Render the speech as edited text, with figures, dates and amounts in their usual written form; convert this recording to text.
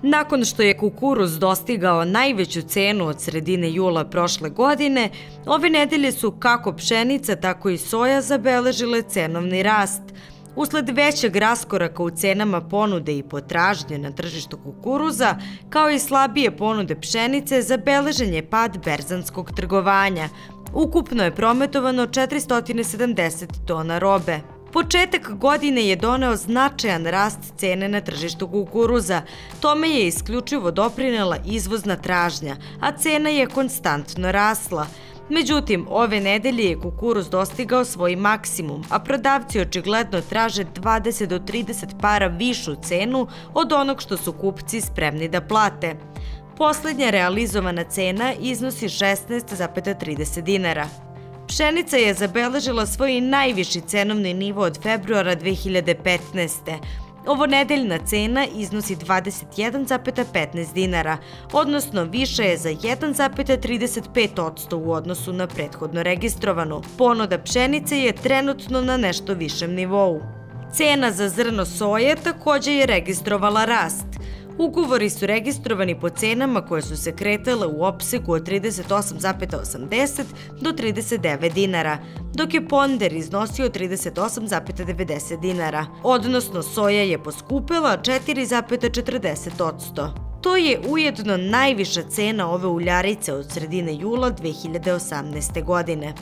Nakon što je kukuruz dostigao najveću cenu od sredine jula prošle godine, ove nedelje su kako pšenica, tako i soja zabeležile cenovni rast. Usled većeg raskoraka u cenama ponude i potražnje na tržištu kukuruza, kao i slabije ponude pšenice, zabeležen je pad berzanskog trgovanja. Ukupno je prometovano 470 tona robe. Početak godine je doneo značajan rast cene na tržištu kukuruza. Tome je isključivo doprinela izvozna tražnja, a cena je konstantno rasla. Međutim, ove nedelje je kukuruz dostigao svoj maksimum, a prodavci očigledno traže 20 do 30 para višu cenu od onog što su kupci spremni da plate. Poslednja realizovana cena iznosi 16,30 dinara. Pšenica je zabeležila svoj najviši cenovni nivo od februara 2015. Ovonedeljna cena iznosi 21,15 dinara, odnosno više je za 1,35% u odnosu na prethodno registrovanu. Ponuda pšenice je trenutno na nešto višem nivou. Cena za zrno soje takođe je registrovala rast. Ugovori su registrovani po cenama koje su se kretale u opsegu od 38,80 do 39 dinara, dok je ponder iznosio 38,90 dinara, odnosno soja je poskupela 4,40%. To je ujedno najviša cena ove uljarice od sredine jula 2018. godine.